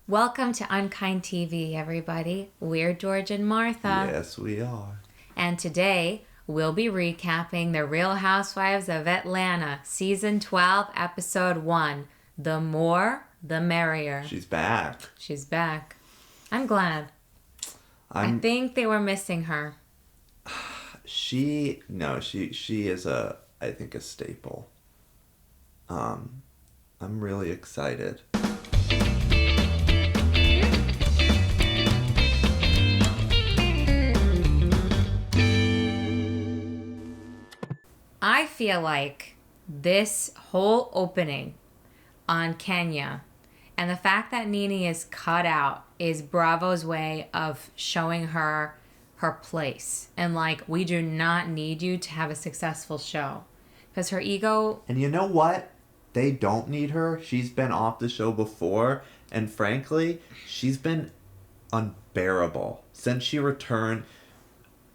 Welcome to UnKind TV, everybody. We're George and Martha. Yes, we are. And today, we'll be recapping The Real Housewives of Atlanta, Season 12, Episode 1. The More, the Merrier. She's back. She's back. I'm glad. I think they were missing her. She is I think a staple. I'm really excited. I feel like this whole opening on Kenya and the fact that Nene is cut out is Bravo's way of showing her her place. And like, we do not need you to have a successful show. Because her ego... And you know what? They don't need her. She's been off the show before. And frankly, she's been unbearable. Since she returned...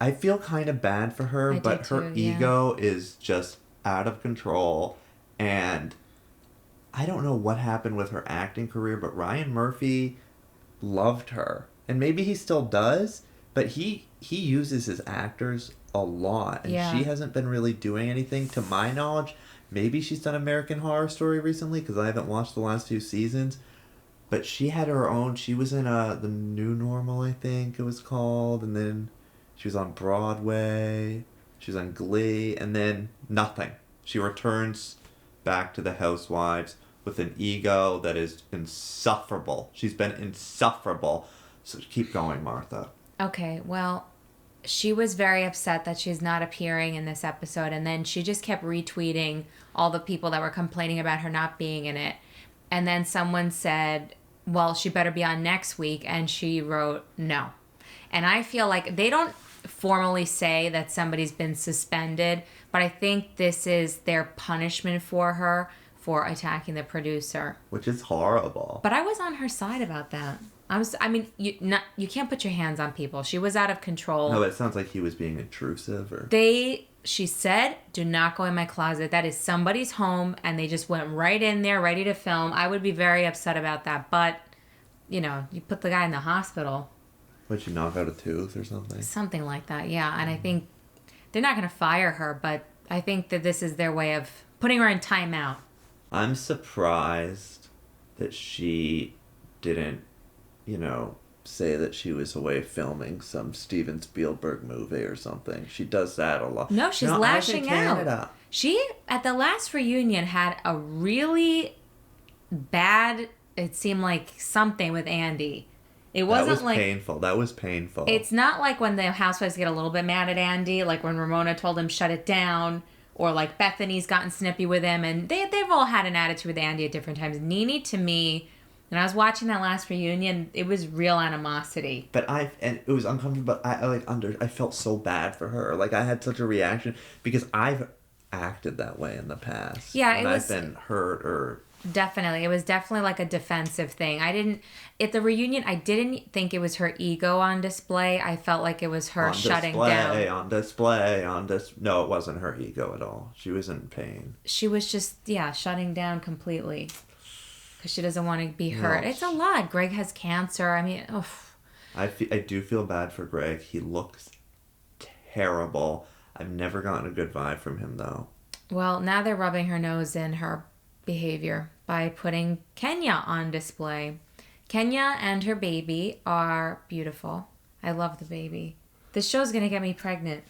I feel kind of bad for her, but her ego is just out of control. And I don't know what happened with her acting career, but Ryan Murphy loved her. And maybe he still does, but he uses his actors a lot. And she hasn't been really doing anything, to my knowledge. Maybe she's done American Horror Story recently, because I haven't watched the last few seasons. But she had her own... She was in The New Normal, I think it was called, and then... She was on Broadway, she was on Glee, and then nothing. She returns back to the Housewives with an ego that is insufferable. She's been insufferable. So keep going, Martha. Okay, well, she was very upset that she's not appearing in this episode, and then she just kept retweeting all the people that were complaining about her not being in it. And then someone said, well, she better be on next week, and she wrote no. And I feel like they don't formally say that somebody's been suspended, but I think this is their punishment for her for attacking the producer. Which is horrible. But I was on her side about that. You can't put your hands on people. She was out of control. No, it sounds like he was being intrusive. She said, do not go in my closet. That is somebody's home, and they just went right in there, ready to film. I would be very upset about that, but, you put the guy in the hospital. Would she knock out a tooth or something? Something like that, yeah. And I think they're not going to fire her, but I think that this is their way of putting her in timeout. I'm surprised that she didn't, say that she was away filming some Steven Spielberg movie or something. She does that a lot. No, she's lashing out. She, at the last reunion, had a really bad, it seemed like something with Andy. It wasn't painful. That was painful. It's not like when the housewives get a little bit mad at Andy, like when Ramona told him shut it down, or like Bethany's gotten snippy with him, and they've all had an attitude with Andy at different times. Nene, to me, when I was watching that last reunion, it was real animosity. And it was uncomfortable. But I felt so bad for her. Like, I had such a reaction because I've acted that way in the past. Yeah, I've been hurt or. Definitely. It was definitely like a defensive thing. At the reunion, I didn't think it was her ego on display. I felt like it was her shutting down. No, it wasn't her ego at all. She was in pain. She was just, shutting down completely. Because she doesn't want to be hurt. It's a lot. Greg has cancer. I mean, oof. I do feel bad for Greg. He looks terrible. I've never gotten a good vibe from him, though. Well, now they're rubbing her nose in her behavior by putting Kenya on display. Kenya and her baby are beautiful. I love the baby. This show's gonna get me pregnant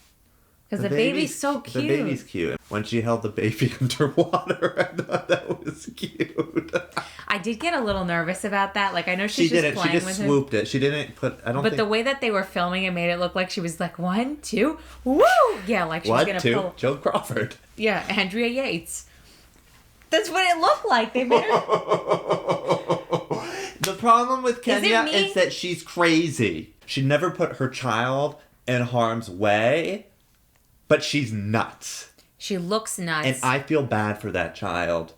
because the baby's so cute. The baby's cute. When she held the baby underwater, I thought that was cute. I did get a little nervous about that. Like, I know she's just playing with him. She just swooped it. She didn't put. But the way that they were filming it made it look like she was like 1, 2, woo! Yeah, like she was gonna pull. Joe Crawford. Yeah, Andrea Yates. That's what it looked like. They made her... The problem with Kenya is that she's crazy. She never put her child in harm's way, but she's nuts. She looks nuts. And I feel bad for that child.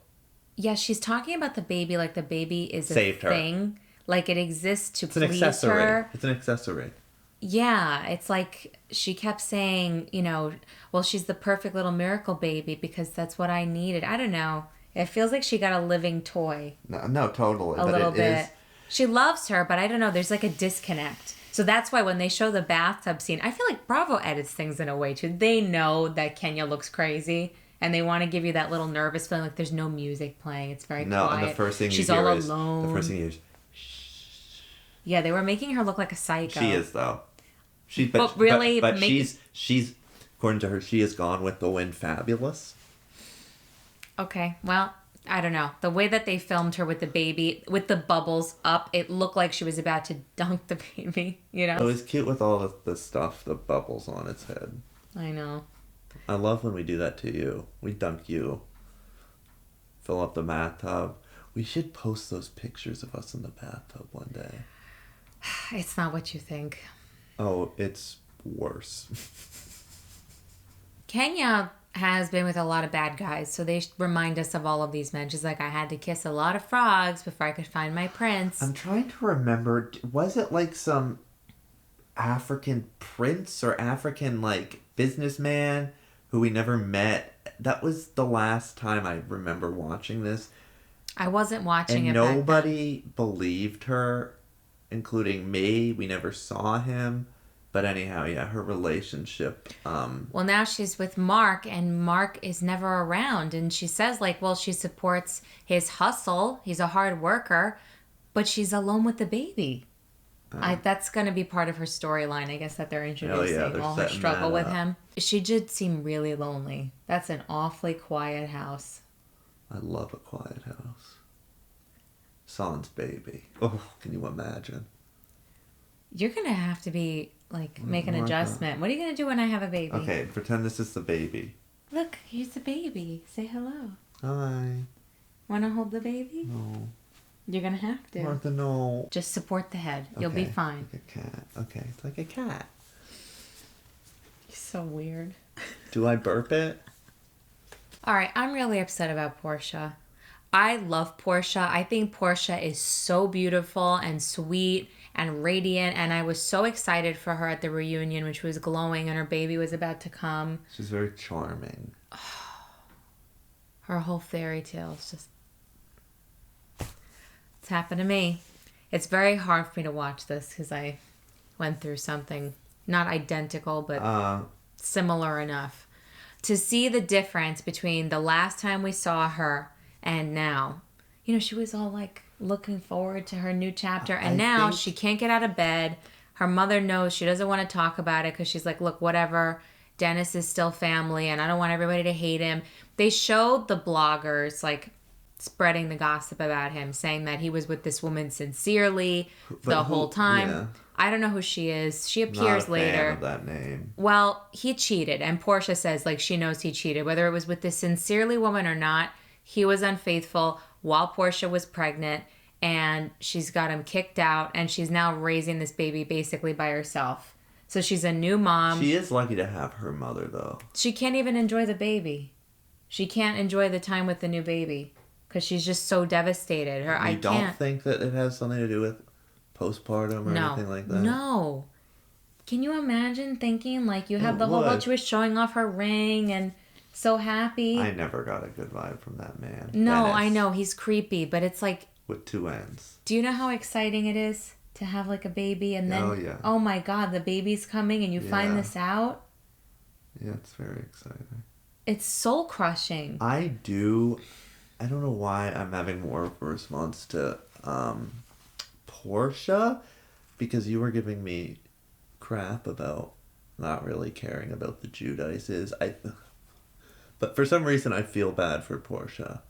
Yeah, she's talking about the baby like the baby is Saved a thing. Her. Like it exists to please her. It's an accessory. Yeah, it's like she kept saying, well, she's the perfect little miracle baby because that's what I needed. I don't know. It feels like she got a living toy. No, totally. A little bit. She loves her, but I don't know. There's like a disconnect. So that's why when they show the bathtub scene, I feel like Bravo edits things in a way too. They know that Kenya looks crazy, and they want to give you that little nervous feeling like there's no music playing. It's very quiet. And the first thing She's you hear all is alone. the first thing you hear is, yeah, they were making her look like a psycho. she is though. But she's according to her, she has gone with the wind fabulous. Okay, well, I don't know. The way that they filmed her with the baby, with the bubbles up, it looked like she was about to dunk the baby, you know? It was cute with all the stuff, the bubbles on its head. I know. I love when we do that to you. We dunk you. Fill up the bathtub. We should post those pictures of us in the bathtub one day. It's not what you think. Oh, it's worse. Kenya has been with a lot of bad guys, so they remind us of all of these men. She's like, I had to kiss a lot of frogs before I could find my prince. I'm trying to remember, was it like some African prince or African like businessman who we never met? That was the last time I remember watching this. I wasn't watching and it. And nobody believed her, including me. We never saw him. But anyhow, yeah, her relationship. Well, now she's with Mark, and Mark is never around. And she says, like, well, she supports his hustle. He's a hard worker, but she's alone with the baby. That's going to be part of her storyline, I guess, that they're introducing. All her struggle with him. She did seem really lonely. That's an awfully quiet house. I love a quiet house. Sans baby. Oh, can you imagine? You're going to have to be... like, make an adjustment. What are you going to do when I have a baby? Okay, pretend this is the baby. Look, here's the baby. Say hello. Hi. Want to hold the baby? No. You're going to have to. Martha, no. Just support the head. You'll be fine. Like a cat. Okay, it's like a cat. You're so weird. Do I burp it? All right, I'm really upset about Portia. I love Portia. I think Portia is so beautiful and sweet and radiant, and I was so excited for her at the reunion when she was glowing and her baby was about to come. She's very charming. Her whole fairy tale is just... It's happened to me. It's very hard for me to watch this because I went through something not identical, but similar enough. To see the difference between the last time we saw her and now. You know, she was all like looking forward to her new chapter, and now she can't get out of bed. Her mother knows she doesn't want to talk about it because she's like, look, whatever, Dennis is still family and I don't want everybody to hate him. They showed the bloggers like spreading the gossip about him, saying that he was with this woman sincerely the whole time. Yeah. I don't know who she is. She appears later. Not a fan of that name. Well, he cheated, and Portia says like she knows he cheated, whether it was with this sincerely woman or not. He was unfaithful while Portia was pregnant, and she's got him kicked out, and she's now raising this baby basically by herself. So she's a new mom. She is lucky to have her mother, though. She can't even enjoy the baby. She can't enjoy the time with the new baby because she's just so devastated. You don't think that it has something to do with postpartum or anything like that? No. Can you imagine thinking like you have the whole world? She was showing off her ring and... so happy. I never got a good vibe from that man. No, Dennis. I know. He's creepy, but it's like... with two ends. Do you know how exciting it is to have like a baby and then... oh, yeah. Oh my God, the baby's coming and you find this out? Yeah, it's very exciting. It's soul crushing. I don't know why I'm having more of a response to Portia, because you were giving me crap about not really caring about the Judices. But for some reason, I feel bad for Portia.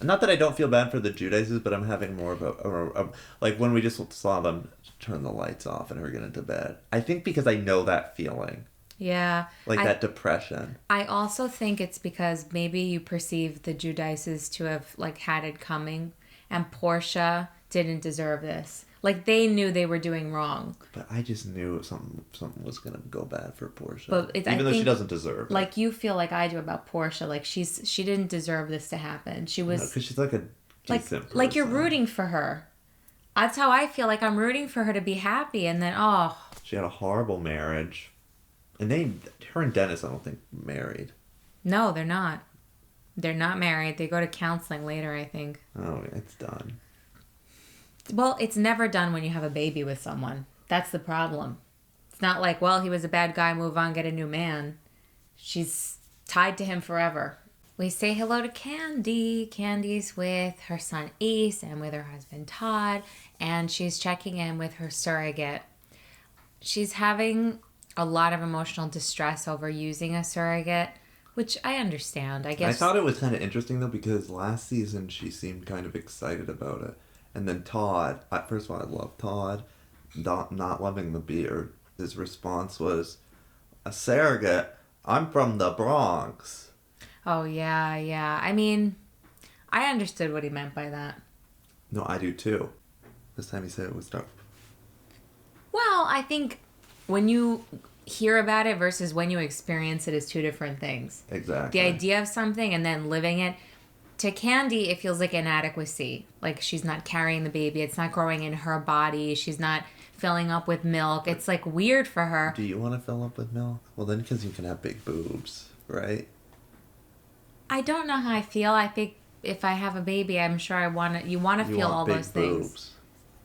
Not that I don't feel bad for the Judices, but I'm having more of a like when we just saw them turn the lights off and her get into bed. I think because I know that feeling. Yeah. Like that depression. I also think it's because maybe you perceive the Judices to have like had it coming, and Portia didn't deserve this. Like, they knew they were doing wrong. But I just knew something was going to go bad for Portia. But even though she doesn't deserve it. Like, you feel like I do about Portia. Like, she didn't deserve this to happen. She was... because she's like a decent person. Like, you're rooting for her. That's how I feel. Like, I'm rooting for her to be happy. And then, she had a horrible marriage. And her and Dennis, I don't think, married. No, they're not. They're not married. They go to counseling later, I think. Oh, it's done. Well, it's never done when you have a baby with someone. That's the problem. It's not like, well, he was a bad guy, move on, get a new man. She's tied to him forever. We say hello to Candy. Candy's with her son Ace and with her husband Todd, and she's checking in with her surrogate. She's having a lot of emotional distress over using a surrogate, which I understand. I guess I thought it was kind of interesting though, because last season she seemed kind of excited about it, and then Todd. First of all, I love Todd. Not loving the beard. His response was, "A surrogate? I'm from the Bronx." Oh, yeah. I mean, I understood what he meant by that. No, I do too. This time he said it was tough. Well, I think when you hear about it versus when you experience it is two different things. Exactly. The idea of something and then living it. To Candy, it feels like inadequacy. Like she's not carrying the baby. It's not growing in her body. She's not filling up with milk. It's like weird for her. Do you want to fill up with milk? Well, then because you can have big boobs, right? I don't know how I feel. I think if I have a baby, I'm sure I want to. You want to feel all those things. Boobs.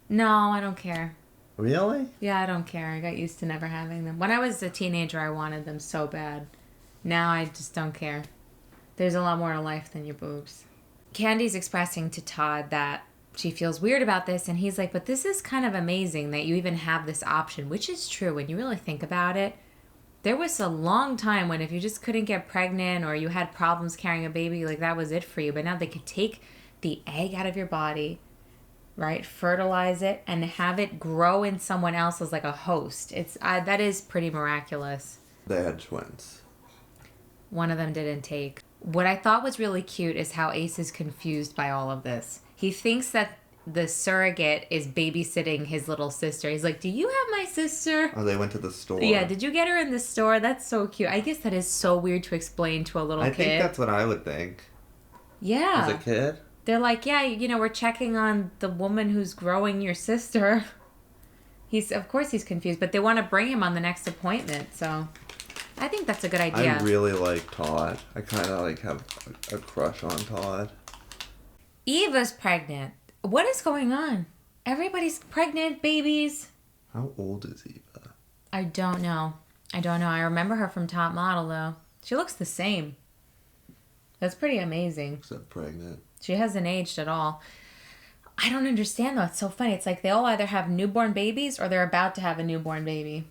No, I don't care. Really? Yeah, I don't care. I got used to never having them. When I was a teenager, I wanted them so bad. Now I just don't care. There's a lot more to life than your boobs. Candy's expressing to Todd that she feels weird about this, and he's like, but this is kind of amazing that you even have this option, which is true when you really think about it. There was a long time when if you just couldn't get pregnant or you had problems carrying a baby, like that was it for you. But now they could take the egg out of your body, right, fertilize it, and have it grow in someone else as like a host. That is pretty miraculous. They had twins. One of them didn't take. What I thought was really cute is how Ace is confused by all of this. He thinks that the surrogate is babysitting his little sister. He's like, do you have my sister? Oh, they went to the store. Yeah, did you get her in the store? That's so cute. I guess that is so weird to explain to a little kid. I think that's what I would think. Yeah. As a kid? They're like, yeah, we're checking on the woman who's growing your sister. Of course he's confused, but they want to bring him on the next appointment, so I think that's a good idea. I really like Todd. I kind of have a crush on Todd. Eva's pregnant. What is going on? Everybody's pregnant, babies. How old is Eva? I don't know. I remember her from Top Model, though. She looks the same. That's pretty amazing. Except pregnant. She hasn't aged at all. I don't understand, though. It's so funny. It's like they all either have newborn babies or they're about to have a newborn baby.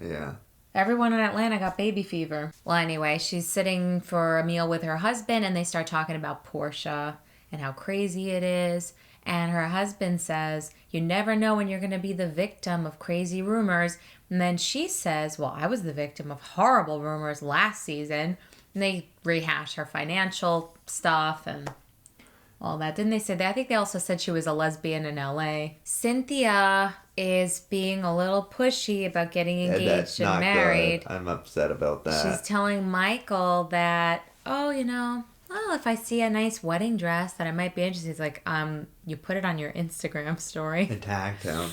Yeah. Everyone in Atlanta got baby fever. Well, anyway, she's sitting for a meal with her husband, and they start talking about Portia and how crazy it is. And her husband says, you never know when you're going to be the victim of crazy rumors. And then she says, well, I was the victim of horrible rumors last season. And they rehash her financial stuff and all that. Didn't they say that? I think they also said she was a lesbian in LA. Cynthia is being a little pushy about getting engaged and married. Good. I'm upset about that. She's telling Michael that, well, if I see a nice wedding dress that I might be interested, he's like, you put it on your Instagram story. And tagged him.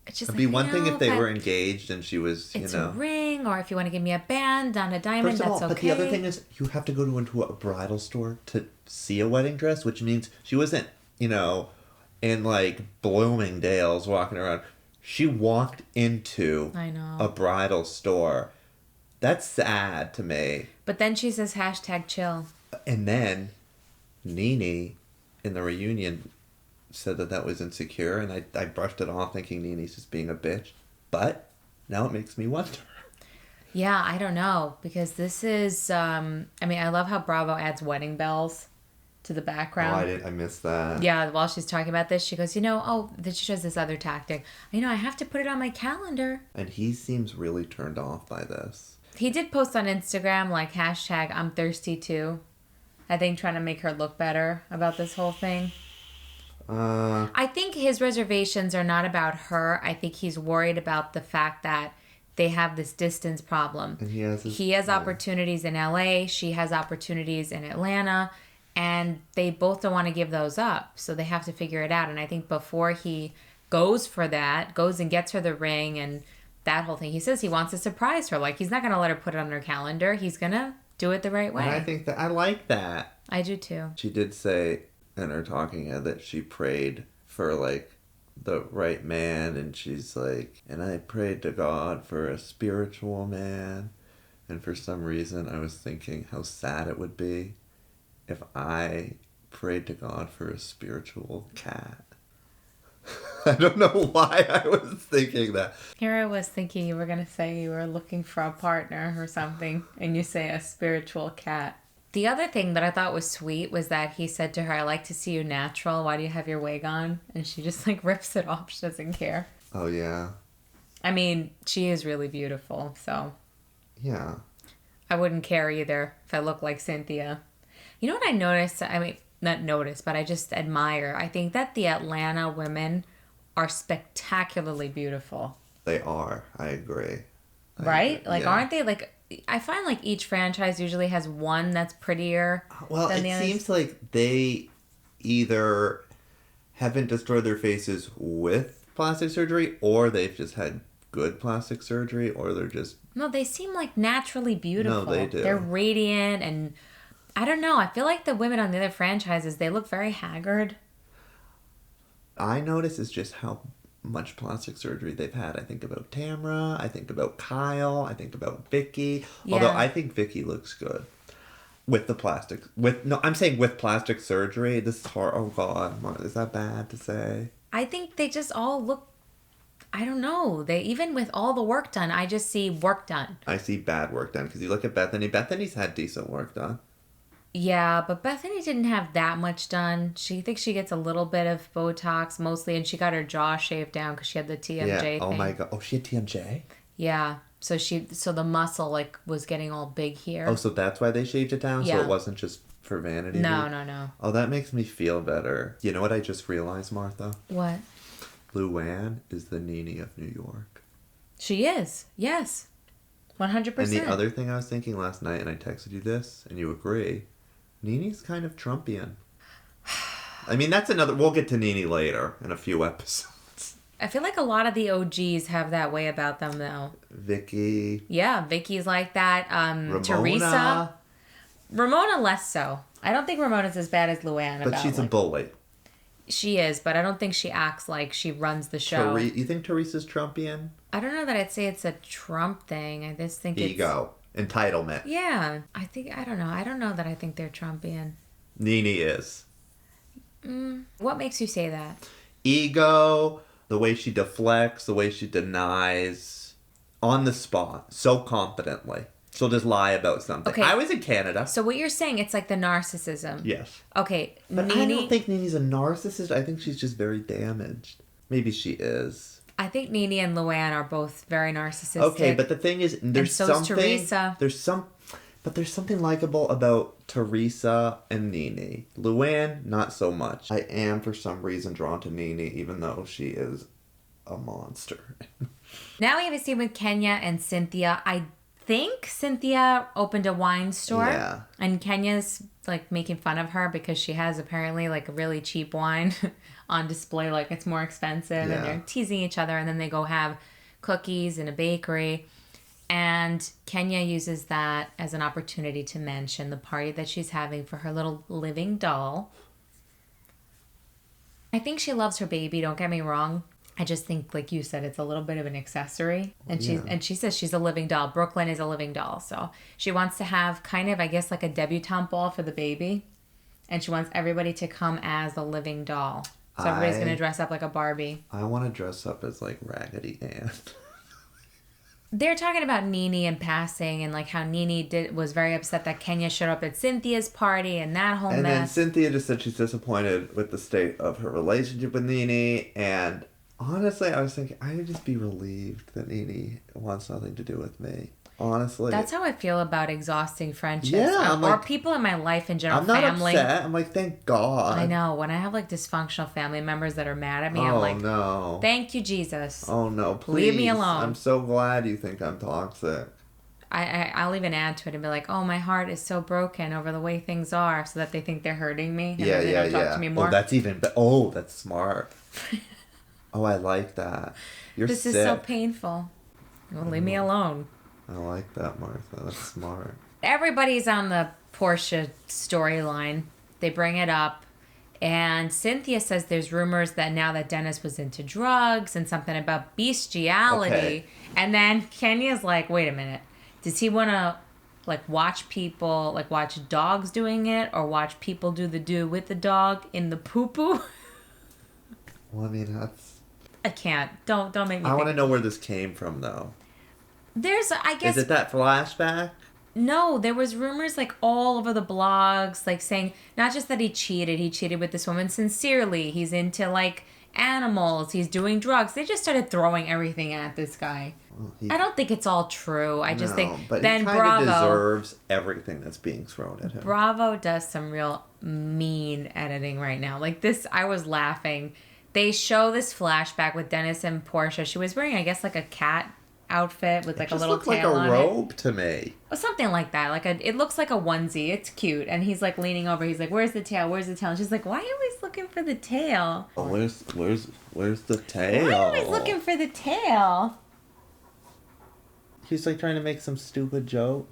It's just It'd be one thing if they were engaged and she was, it's a ring, or if you want to give me a band on a diamond, that's okay. But the other thing is, you have to go into a bridal store to see a wedding dress, which means she wasn't, in like Bloomingdale's walking around. She walked into a bridal store. That's sad to me. But then she says #chill. And then Nene in the reunion said that was insecure, and I brushed it off thinking Nene's just being a bitch. But now it makes me wonder. Yeah, I don't know, because this is, I love how Bravo adds wedding bells to the background. Oh, I missed that. Yeah, while she's talking about this, she goes, then she does this other tactic. I have to put it on my calendar. And he seems really turned off by this. He did post on Instagram, like, #I'm thirsty too. I think trying to make her look better about this whole thing. I think his reservations are not about her. I think he's worried about the fact that they have this distance problem. And he has opportunities in LA. She has opportunities in Atlanta. And they both don't want to give those up. So they have to figure it out. And I think before he goes and gets her the ring and that whole thing, he says he wants to surprise her. Like, he's not going to let her put it on her calendar. He's going to do it the right way. And I think that I like that. I do too. She did say in her talking head that she prayed for, like, the right man, and she's like, and I prayed to God for a spiritual man. And for some reason, I was thinking how sad it would be if I prayed to God for a spiritual cat. I don't know why I was thinking that. Here I was thinking you were going to say you were looking for a partner or something, and you say a spiritual cat. The other thing that I thought was sweet was that he said to her, I like to see you natural. Why do you have your wig on? And she just, like, rips it off. She doesn't care. Oh, yeah. I mean, she is really beautiful, so... Yeah. I wouldn't care either if I looked like Cynthia. You know what I noticed? I mean, not noticed, but I just admire. I think that the Atlanta women are spectacularly beautiful. They are. I agree. Right? Like, aren't they, like... I find, like, each franchise usually has one that's prettier Well, than the it others. seems like they either haven't destroyed their faces with plastic surgery, or they've just had good plastic surgery, or they're just... No, they seem, like, naturally beautiful. No, they do. They're radiant, and... I don't know. I feel like the women on the other franchises, they look very haggard. I notice is just how much plastic surgery they've had. I think about Tamra, I think about Kyle, I think about Vicky. Yeah. Although I think Vicky looks good with the plastic. I'm saying with plastic surgery. This is hard. Oh God, is that bad to say? I think they just all look... I don't know. They even with all the work done, I just see work done. I see bad work done because you look at Bethany. Bethany's had decent work done. Yeah, but Bethany didn't have that much done. She thinks she gets a little bit of Botox mostly, and she got her jaw shaved down because she had the TMJ thing. Oh my God. Oh, she had TMJ? Yeah. So the muscle like was getting all big here. Oh, so that's why they shaved it down? Yeah. So it wasn't just for vanity? No. Oh, that makes me feel better. You know what I just realized, Martha? What? Luann is the Nene of New York. She is. Yes. 100%. And the other thing I was thinking last night, and I texted you this, and you agree, Nene's kind of Trumpian. I mean, that's another... We'll get to Nene later in a few episodes. I feel like a lot of the OGs have that way about them, though. Vicky. Yeah, Vicky's like that. Ramona. Teresa. Ramona less so. I don't think Ramona's as bad as Luann. But she's a bully. She is, but I don't think she acts like she runs the show. You think Teresa's Trumpian? I don't know that I'd say it's a Trump thing. I just think Ego. Entitlement. Yeah. I don't know. I don't know that I think they're Trumpian. Nene is. What makes you say that? Ego, the way she deflects, the way she denies, on the spot, so confidently. She'll just lie about something. Okay. I was in Canada. So what you're saying, it's like the narcissism. Yes. Okay, But Nene... I don't think Nene's a narcissist. I think she's just very damaged. Maybe she is. I think Nene and Luann are both very narcissistic. Okay, but the thing is, there's so is Teresa. There's something likable about Teresa and Nene. Luann, not so much. I am, for some reason, drawn to Nene, even though she is a monster. Now we have a scene with Kenya and Cynthia. I think Cynthia opened a wine store. Yeah. And Kenya's like making fun of her because she has apparently like a really cheap wine on display, like it's more expensive. Yeah. And they're teasing each other, and then they go have cookies in a bakery. And Kenya uses that as an opportunity to mention the party that she's having for her little living doll. I think she loves her baby, don't get me wrong. I just think, like you said, it's a little bit of an accessory. And she says she's a living doll. Brooklyn is a living doll. So she wants to have kind of, I guess, like a debutante ball for the baby. And she wants everybody to come as the living doll. So everybody's going to dress up like a Barbie. I want to dress up as, like, Raggedy Ann. They're talking about Nene in passing, and like how Nene was very upset that Kenya showed up at Cynthia's party and that whole And then mess. Cynthia just said she's disappointed with the state of her relationship with Nene. And honestly, I was thinking, I would just be relieved that Nene wants nothing to do with me. Honestly. That's how I feel about exhausting friendships. Yeah, or people in my life in general. I'm not family. upset. I'm like, thank God. I know. When I have like dysfunctional family members that are mad at me, I'm like, no. thank you, Jesus. Oh no, please. Leave me alone. I'm so glad you think I'm toxic. I'll even add to it and be like, oh, my heart is so broken over the way things are, so that they think they're hurting me. And then they don't talk to me more. Oh, that's smart. Oh, I like that. You're This sick. is so painful. Well, leave me alone. I like that, Martha. That's smart. Everybody's on the Portia storyline. They bring it up. And Cynthia says there's rumors that now that Dennis was into drugs and something about bestiality. Okay. And then Kenya's like, wait a minute. Does he want to like watch people, like watch dogs doing it or watch people do the do with the dog in the poo-poo? Well, I mean, that's... I can't. Don't make me I want to think. know where this came from, though. There's, I guess... Is it that flashback? No, there was rumors like all over the blogs, like saying not just that he cheated with this woman sincerely. He's into like animals. He's doing drugs. They just started throwing everything at this guy. Well, I don't think it's all true. I just think but then he kind Bravo of deserves everything that's being thrown at him. Bravo does some real mean editing right now. Like this, I was laughing. They show this flashback with Dennis and Portia. She was wearing, I guess, like a cat outfit with like a little tail on it. It just looked like a robe to me. Or something like that. Like it looks like a onesie. It's cute. And he's like leaning over. He's like, "Where's the tail? Where's the tail?" And she's like, "Why are you always looking for the tail? Oh, where's the tail? Why are you always looking for the tail?" He's like trying to make some stupid joke.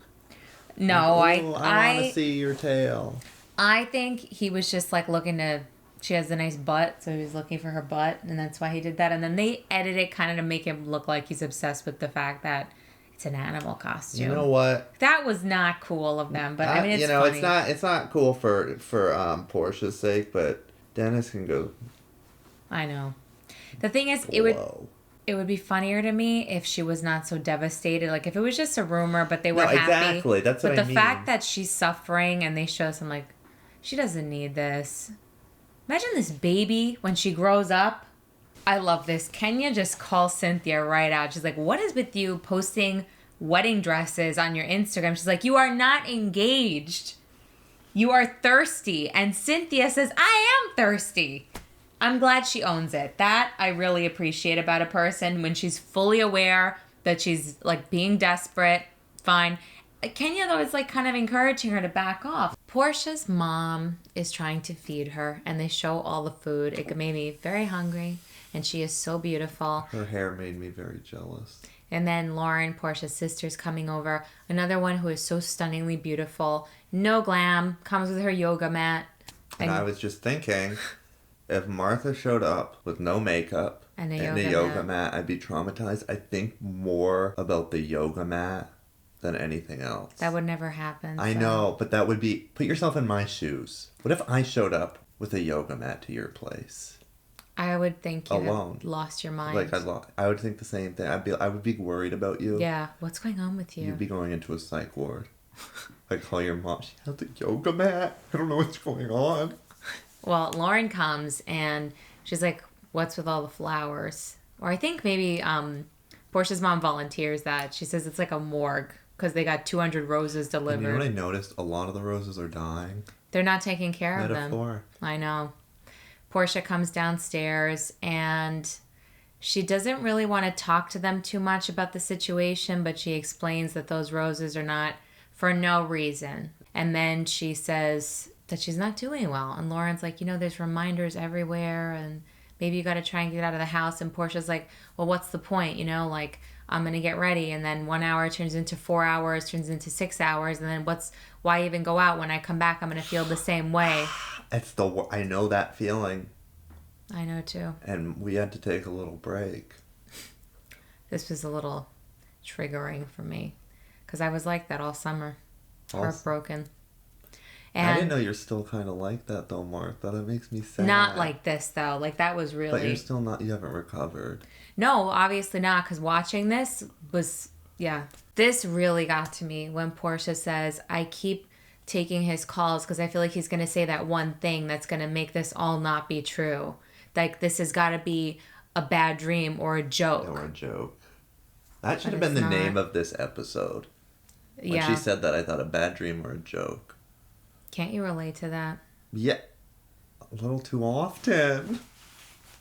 No, like, I want to see your tail. I think he was just like looking to. She has a nice butt, so he was looking for her butt, and that's why he did that. And then they edit it kind of to make him look like he's obsessed with the fact that it's an animal costume. You know what? That was not cool of them, but I mean, it's funny. it's not cool for Portia's sake, but Dennis can go. I know. The thing is, Whoa. it would be funnier to me if she was not so devastated. Like if it was just a rumor, but they were happy. Exactly. That's what I mean. But the fact that she's suffering and they show some like, she doesn't need this. Imagine this baby when she grows up. I love this. Kenya just calls Cynthia right out. She's like, "What is with you posting wedding dresses on your Instagram?" She's like, "You are not engaged. You are thirsty." And Cynthia says, "I am thirsty." I'm glad she owns it. That I really appreciate about a person when she's fully aware that she's like being desperate. Fine. Kenya, though, is like kind of encouraging her to back off. Portia's mom is trying to feed her, and they show all the food. It made me very hungry, and she is so beautiful. Her hair made me very jealous. And then Lauren, Portia's sister's coming over. Another one who is so stunningly beautiful. No glam, comes with her yoga mat. And I was just thinking, if Martha showed up with no makeup and a yoga mat, I'd be traumatized. I think more about the yoga mat than anything else. That would never happen. I know, but that would be... Put yourself in my shoes. What if I showed up with a yoga mat to your place? I would think you alone. Have lost your mind. Like, I would think the same thing. I would be worried about you. Yeah, what's going on with you? You'd be going into a psych ward. I'd call your mom. She has a yoga mat. I don't know what's going on. Well, Lauren comes and she's like, "What's with all the flowers?" Or I think maybe Portia's mom volunteers that. She says it's like a morgue because they got 200 roses delivered. And you know what I noticed? A lot of the roses are dying. They're not taking care of them. Metaphor. I know. Portia comes downstairs and she doesn't really want to talk to them too much about the situation, but she explains that those roses are not for no reason. And then she says that she's not doing well. And Lauren's like, there's reminders everywhere and maybe you got to try and get out of the house. And Portia's like, well, what's the point? Like, I'm going to get ready. And then 1 hour turns into 4 hours, turns into 6 hours. And then why even go out? When I come back, I'm going to feel the same way. I know that feeling. I know too. And we had to take a little break. This was a little triggering for me because I was like that all summer. Heartbroken. And I didn't know you're still kind of like that though, Martha. That makes me sad. Not like this though. Like that was really... But you're still not... You haven't recovered. No, obviously not, because watching this was... Yeah. This really got to me when Portia says, I keep taking his calls because I feel like he's going to say that one thing that's going to make this all not be true. Like, this has got to be a bad dream or a joke. Or a joke. That should have been the name of this episode. When she said that, I thought a bad dream or a joke. Can't you relate to that? Yeah. A little too often.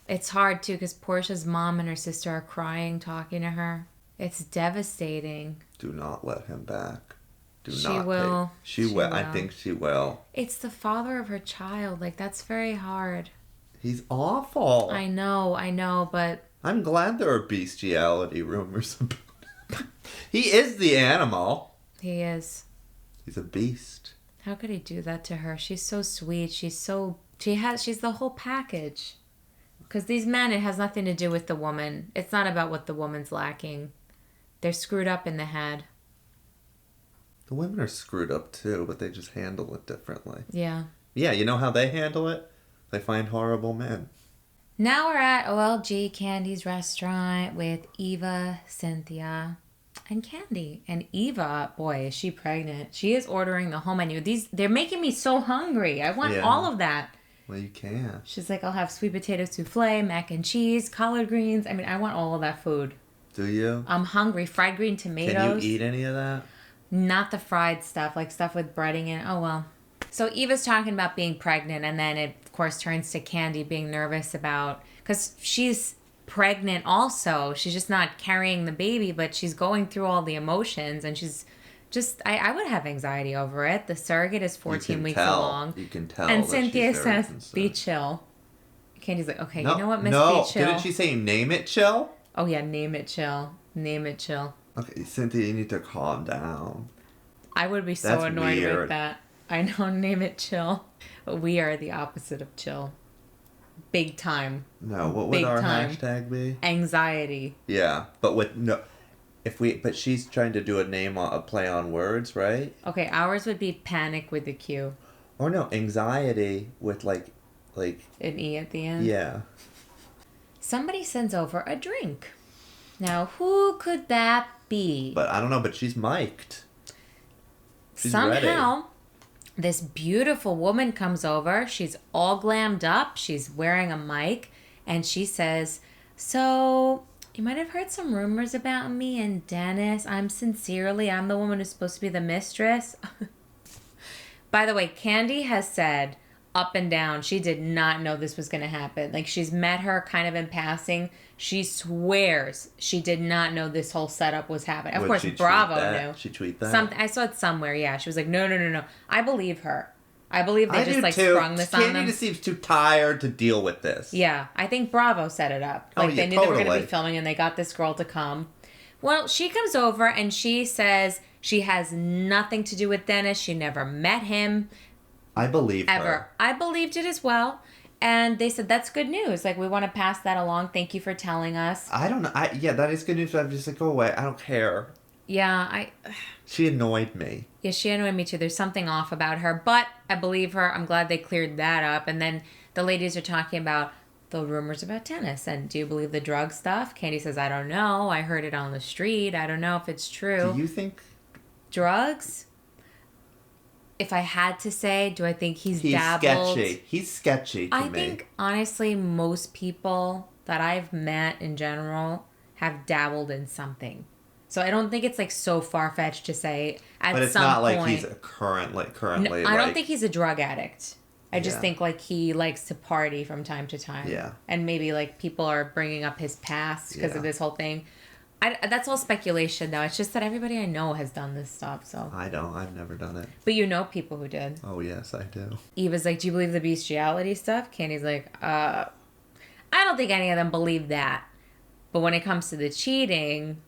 It's hard, too, because Portia's mom and her sister are crying, talking to her. It's devastating. Do not let him back. She will. She will. I think she will. It's the father of her child. Like, that's very hard. He's awful. I know, but... I'm glad there are bestiality rumors about him. He is the animal. He is. He's a beast. How could he do that to her? She's so sweet. She's so She's the whole package. Because these men, it has nothing to do with the woman. It's not about what the woman's lacking. They're screwed up in the head. The women are screwed up too, but they just handle it differently. Yeah. Yeah, you know how they handle it? They find horrible men. Now we're at OLG Candy's restaurant with Eva, Cynthia, and Candy. And Eva, boy, is she pregnant. She is ordering the whole menu. They're making me so hungry. I want all of that. Well, you can. She's like, I'll have sweet potato souffle, mac and cheese, collard greens. I mean, I want all of that food. Do you? I'm hungry. Fried green tomatoes. Can you eat any of that? Not the fried stuff, like stuff with breading in. Oh, well. So Eva's talking about being pregnant, and then it, of course, turns to Candy being nervous about... Because she's pregnant also. She's just not carrying the baby, but she's going through all the emotions, and she's just... I would have anxiety over it. The surrogate is 14 weeks along. You can tell. And Cynthia says, be chill. Candy's like, okay, no, you know what, Miss No, Be Chill? didn't she say name it chill? Oh, yeah, name it chill. Name it chill. Okay, Cynthia, you need to calm down. I would be so That's annoyed weird. with that. I know, name it chill. But we are the opposite of chill. Big time. No, what would Big our time. hashtag be? Anxiety. Yeah, but with no... But she's trying to do a play on words, right? Okay, ours would be panic with the Q. Or no, anxiety with like... An E at the end? Yeah. Somebody sends over a drink. Now, who could that be? But I don't know, but she's mic'd. She's Somehow, ready. this beautiful woman comes over. She's all glammed up. She's wearing a mic. And she says, so, you might have heard some rumors about me and Dennis. I'm the woman who's supposed to be the mistress. By the way, Candy has said up and down, she did not know this was going to happen. Like, she's met her kind of in passing. She swears she did not know this whole setup was happening. Of course, Bravo knew. She tweet that? I saw it somewhere, yeah. She was like, no. I believe her. I believe they just, too. sprung this on them. Candy just seems too tired to deal with this. Yeah, I think Bravo set it up. Like, they knew they were going to be filming, and they got this girl to come. Well, she comes over, and she says she has nothing to do with Dennis. She never met him. I believe ever. her. I believed it as well. And they said, that's good news. Like, we want to pass that along. Thank you for telling us. I don't know. Yeah, that is good news, but I'm just like, go away. I don't care. Yeah, She annoyed me. Yeah, she annoyed me too. There's something off about her. But I believe her. I'm glad they cleared that up. And then the ladies are talking about the rumors about Dennis. And do you believe the drug stuff? Candy says, I don't know. I heard it on the street. I don't know if it's true. Do you think... Drugs? If I had to say, do I think he's dabbled? Sketchy. He's sketchy to me. I think, honestly, most people that I've met in general have dabbled in something. So I don't think it's, like, so far-fetched to say at some point... But it's not like he's currently no, I don't think he's a drug addict. I just Yeah. think, like, he likes to party from time to time. Yeah. And maybe, like, people are bringing up his past because of this whole thing. That's all speculation, though. It's just that everybody I know has done this stuff, so... I don't. I've never done it. But you know people who did. Oh, yes, I do. Eva's like, do you believe the bestiality stuff? Candy's like, I don't think any of them believe that. But when it comes to the cheating,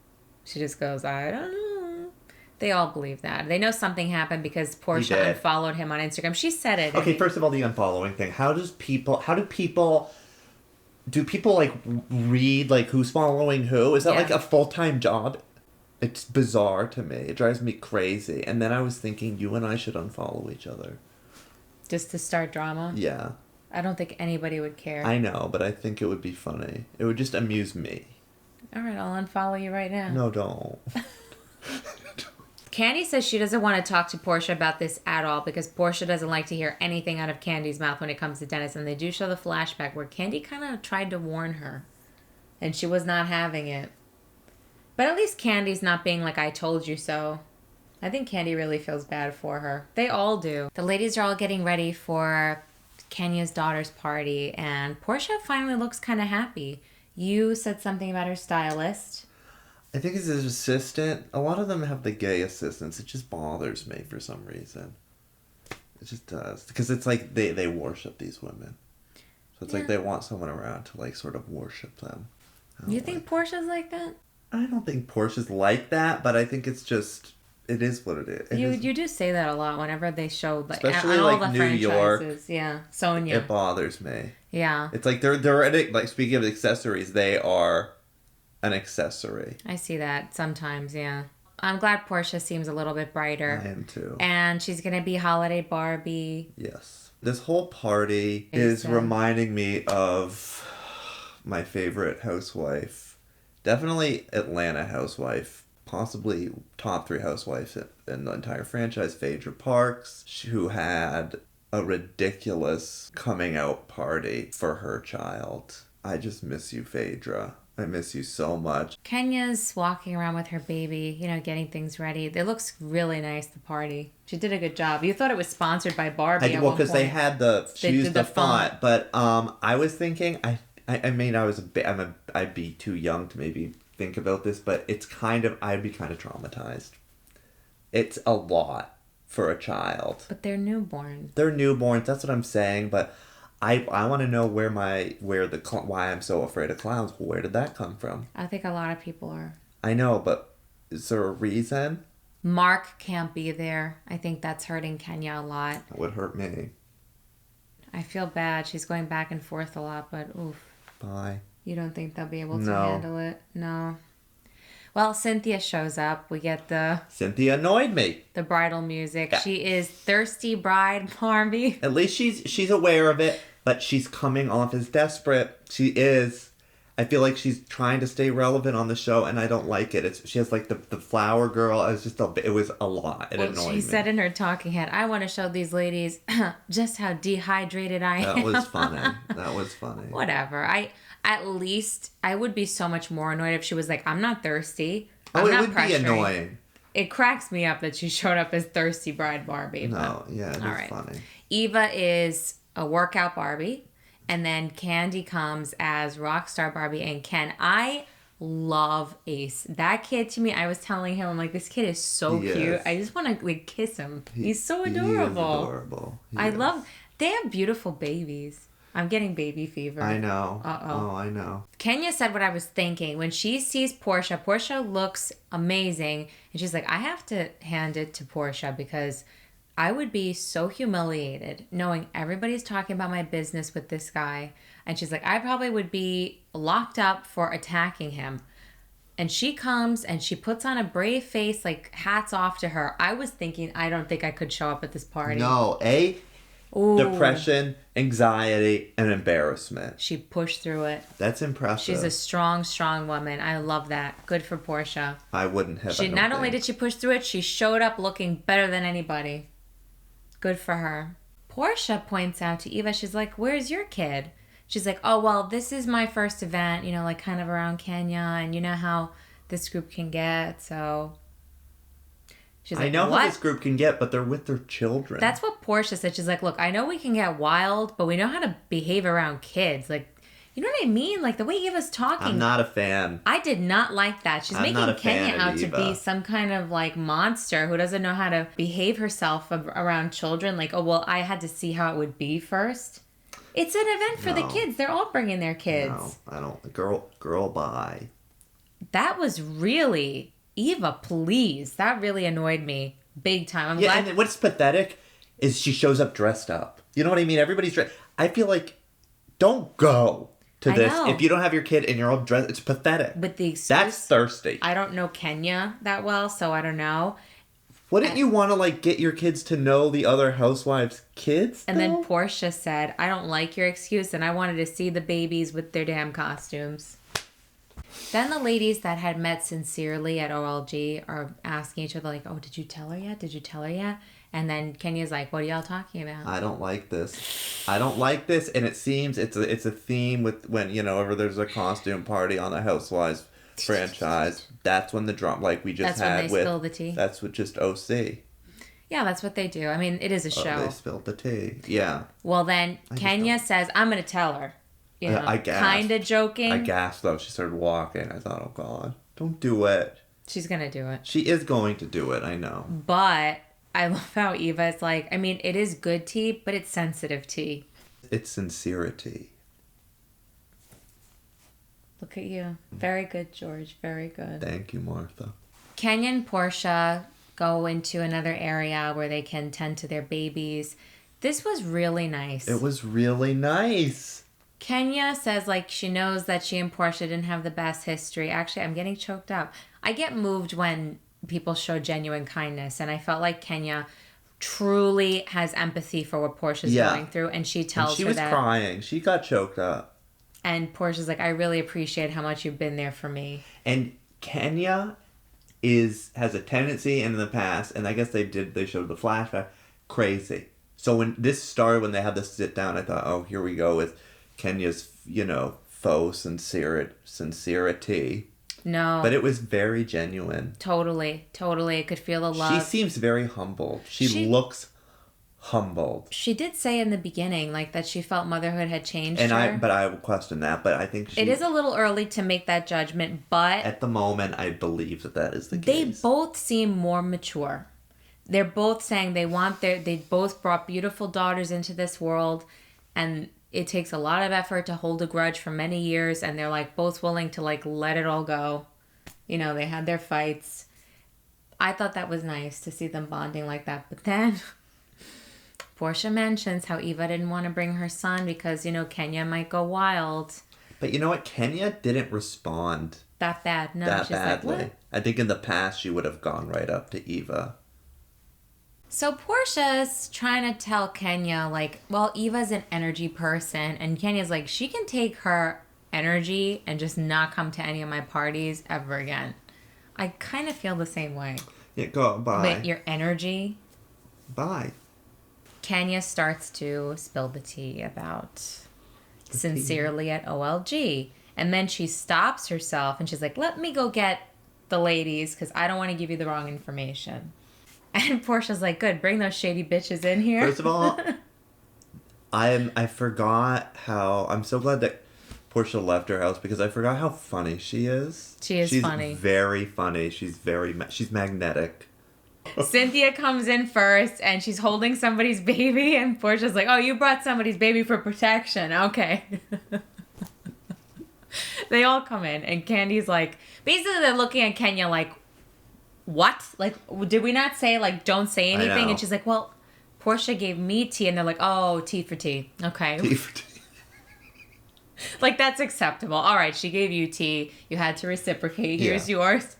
she just goes, I don't know. They all believe that. They know something happened because Portia unfollowed him on Instagram. She said it. Okay, first of all, the unfollowing thing. Do people, like, read, like, who's following who? Is that, like, a full-time job? It's bizarre to me. It drives me crazy. And then I was thinking, you and I should unfollow each other. Just to start drama? Yeah. I don't think anybody would care. I know, but I think it would be funny. It would just amuse me. All right, I'll unfollow you right now. No, don't. Candy says she doesn't want to talk to Portia about this at all because Portia doesn't like to hear anything out of Candy's mouth when it comes to Dennis. And they do show the flashback where Candy kind of tried to warn her. And she was not having it. But at least Candy's not being like, I told you so. I think Candy really feels bad for her. They all do. The ladies are all getting ready for Kenya's daughter's party. And Portia finally looks kind of happy. You said something about her stylist. I think it's his assistant. A lot of them have the gay assistants. It just bothers me for some reason. It just does. Because it's like they worship these women. So it's like they want someone around to, like, sort of worship them. You think Portia's like that? I don't think Portia's like that, but I think it's just... It is what it is. You do say that a lot whenever they show like Especially all like the New franchises. York. Yeah, Sonia. It bothers me. Yeah, It's like they're like, speaking of accessories, they are an accessory. I see that sometimes. Yeah, I'm glad Portia seems a little bit brighter. I am too. And she's gonna be holiday Barbie. Yes. This whole party is reminding me of my favorite housewife. Definitely Atlanta housewife. Possibly top 3 housewives in the entire franchise. Phaedra Parks, who had a ridiculous coming out party for her child. I just miss you, Phaedra. I miss you so much. Kenya's walking around with her baby, getting things ready. It looks really nice, the party. She did a good job. You thought it was sponsored by Barbie Well, because they had she used the font. But I was thinking, I'd be too young to maybe think about this, but I'd be kind of traumatized. It's a lot for a child. But they're newborn. They're newborns, that's what I'm saying, but I want to know why I'm so afraid of clowns. Where did that come from? I think a lot of people are. I know, but is there a reason? Mark can't be there. I think that's hurting Kenya a lot. That would hurt me. I feel bad. She's going back and forth a lot, but oof. Bye. You don't think they'll be able to handle it? No. Well, Cynthia shows up. We get Cynthia annoyed me. The bridal music. Yeah. She is thirsty bride Barbie. At least she's aware of it, but she's coming off as desperate. She is. I feel like she's trying to stay relevant on the show, and I don't like it. She has like the flower girl. It was a lot. It annoyed me. She said in her talking head, "I want to show these ladies just how dehydrated I am." That was funny. Whatever. At least I would be so much more annoyed if she was like, "I'm not thirsty." It would be annoying. It cracks me up that she showed up as thirsty bride Barbie. No, yeah, it is funny. Eva is a workout Barbie. And then Candy comes as Rockstar Barbie and Ken. I love Ace. That kid, to me, I was telling him, I'm like, this kid is so cute. I just want to kiss him. He's so adorable. They have beautiful babies. I'm getting baby fever. I know. Uh-oh. Oh, I know. Kenya said what I was thinking. When she sees Portia looks amazing. And she's like, I have to hand it to Portia because I would be so humiliated knowing everybody's talking about my business with this guy. And she's like, I probably would be locked up for attacking him. And she comes and she puts on a brave face, like hats off to her. I was thinking, I don't think I could show up at this party. No, depression, anxiety, and embarrassment. She pushed through it. That's impressive. She's a strong, strong woman. I love that. Good for Portia. I wouldn't have. Not only did she push through it, she showed up looking better than anybody. Good for her. Portia points out to Eva, she's like, where's your kid? She's like, oh, well, this is my first event, like kind of around Kenya, and you know how this group can get, so... She's like, I know how this group can get, but they're with their children. That's what Portia said. She's like, look, I know we can get wild, but we know how to behave around kids. Like, you know what I mean? Like, the way Eva's talking. I'm not a fan. I did not like that. She's making Kenya out to be some kind of, like, monster who doesn't know how to behave herself around children. Like, oh, well, I had to see how it would be first. It's an event for the kids. They're all bringing their kids. No, I don't. Girl, bye. That was really... Eva, please. That really annoyed me. Big time. I'm glad. And what's pathetic is she shows up dressed up. You know what I mean? Everybody's dressed. I feel like, don't go to this if you don't have your kid and you're all dressed. It's pathetic. With the excuse, that's thirsty. I don't know Kenya that well, so I don't know. Wouldn't you want to, get your kids to know the other housewives' kids? And then Portia said, I don't like your excuse, and I wanted to see the babies with their damn costumes. Then the ladies that had met sincerely at OLG are asking each other, like, oh, did you tell her yet? Did you tell her yet? And then Kenya's like, what are y'all talking about? I don't like this. And it seems it's a theme with when, whenever there's a costume party on the Housewives franchise, that's when the drama, like we just had with... That's when they spill the tea. That's what just OC. Yeah, that's what they do. I mean, it is a show. They spilled the tea. Yeah. Well, then Kenya says, I'm going to tell her. I gasped. Kind of joking. I gasped, though. She started walking. I thought, oh, God, don't do it. She's going to do it. She is going to do it, I know. But I love how Eva is like, I mean, it is good tea, but it's sensitive tea. It's sincerity. Look at you. Very good, George. Very good. Thank you, Martha. Kenya and Portia go into another area where they can tend to their babies. This was really nice. It was really nice. Kenya says, like, she knows that she and Portia didn't have the best history. Actually, I'm getting choked up. I get moved when people show genuine kindness, and I felt like Kenya truly has empathy for what Portia's going through, and she tells her that. She was crying. She got choked up. And Portia's like, I really appreciate how much you've been there for me. And Kenya has a tendency, and in the past, and I guess they showed the flashback, crazy. So when this started, when they had this sit down, I thought, oh, here we go with Kenya's, faux sincerity. No. But it was very genuine. Totally. I could feel the love. She seems very humbled. She looks humbled. She did say in the beginning, like, that she felt motherhood had changed her. But I would question that. But I think it is a little early to make that judgment, but at the moment, I believe that is the case. They both seem more mature. They're both saying they both brought beautiful daughters into this world, and it takes a lot of effort to hold a grudge for many years, and they're like both willing to like let it all go. They had their fights. I thought that was nice to see them bonding like that. But then Portia mentions how Eva didn't want to bring her son because, Kenya might go wild. But you know what? Kenya didn't respond that bad. No, that she's badly. like, what? I think in the past she would have gone right up to Eva. So Portia's trying to tell Kenya, like, well, Eva's an energy person. And Kenya's like, she can take her energy and just not come to any of my parties ever again. I kind of feel the same way. Yeah, go, bye. But your energy? Bye. Kenya starts to spill the tea about Sincerely at OLG. And then she stops herself and she's like, let me go get the ladies because I don't want to give you the wrong information. And Portia's like, good, bring those shady bitches in here. First of all, I forgot how... I'm so glad that Portia left her house because I forgot how funny she is. She's funny. She's very funny. She's magnetic. Cynthia comes in first and she's holding somebody's baby and Portia's like, oh, you brought somebody's baby for protection. Okay. They all come in and Candy's like... Basically, they're looking at Kenya like, what? Like, did we not say, like, don't say anything? And she's like, well, Portia gave me tea. And they're like, oh, tea for tea. Okay. Tea for tea. Like, that's acceptable. All right, she gave you tea. You had to reciprocate. Here's yours.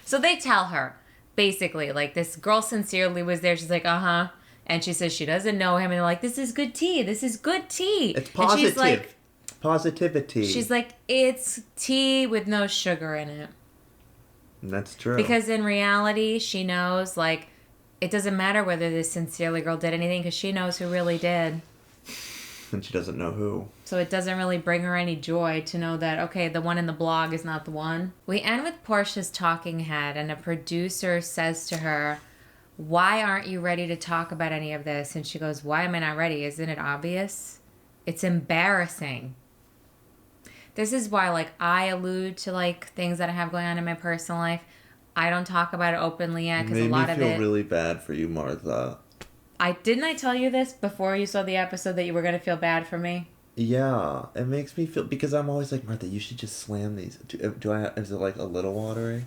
So they tell her, basically, like, this girl Sincerely was there. She's like, uh-huh. And she says she doesn't know him. And they're like, this is good tea. This is good tea. It's positive. And she's like, positivity. She's like, it's tea with no sugar in it. That's true. Because in reality, she knows, like, it doesn't matter whether this Sincerely girl did anything because she knows who really did. And she doesn't know who. So it doesn't really bring her any joy to know that, okay, the one in the blog is not the one. We end with Portia's talking head, and a producer says to her, why aren't you ready to talk about any of this? And she goes, why am I not ready? Isn't it obvious? It's embarrassing. This is why, like, I allude to, like, things that I have going on in my personal life. I don't talk about it openly yet because a lot of it... Made me feel really bad for you, Martha. Didn't I tell you this before you saw the episode that you were going to feel bad for me? Yeah, it makes me feel... Because I'm always like, Martha, you should just slam these. Is it, like, a little watery?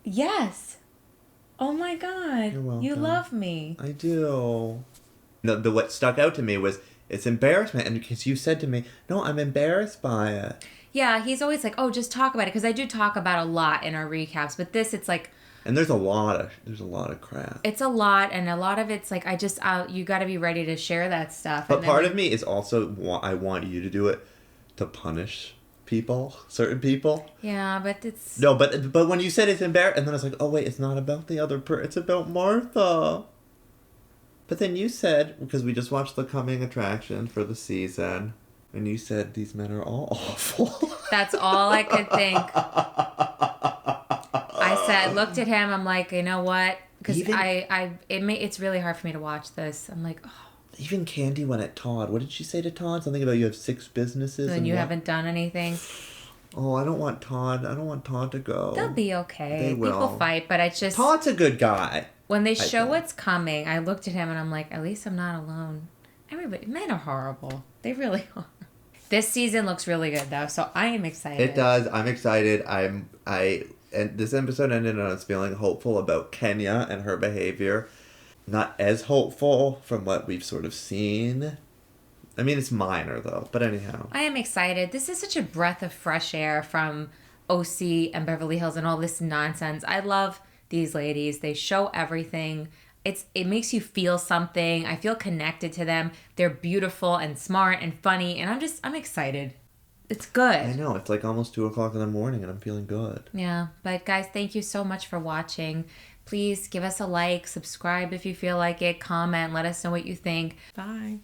Yes. Oh, my God. You're welcome. You love me. I do. No, what stuck out to me was, it's embarrassment. And because you said to me, no, I'm embarrassed by it. Yeah, he's always like, oh, just talk about it. Because I do talk about a lot in our recaps. But this, it's like... And there's a lot of crap. It's a lot. And a lot of it's like, you got to be ready to share that stuff. But part of me is also, I want you to do it to punish people, certain people. Yeah, but it's... No, but when you said it's embarrassing, and then I was like, oh, wait, it's not about the other person. It's about Martha. But then you said, because we just watched the coming attraction for the season... And you said these men are all awful. That's all I could think. I looked at him. I'm like, you know what? Because it's really hard for me to watch this. I'm like, oh. Even Candy went at Todd. What did she say to Todd? Something about you have 6 businesses. And you haven't done anything. Oh, I don't want Todd to go. They'll be okay. They will. People fight, but it's just... Todd's a good guy. When they show what's coming, I looked at him and I'm like, at least I'm not alone. Men are horrible. They really are. This season looks really good, though, so I am excited. It does. I'm excited. and this episode ended on us feeling hopeful about Kenya and her behavior. Not as hopeful from what we've sort of seen. I mean, it's minor, though. But anyhow. I am excited. This is such a breath of fresh air from OC and Beverly Hills and all this nonsense. I love these ladies. They show everything. It makes you feel something. I feel connected to them. They're beautiful and smart and funny. And I'm excited. It's good. I know. It's like almost 2 o'clock in the morning and I'm feeling good. Yeah. But guys, thank you so much for watching. Please give us a like, subscribe if you feel like it, comment, let us know what you think. Bye.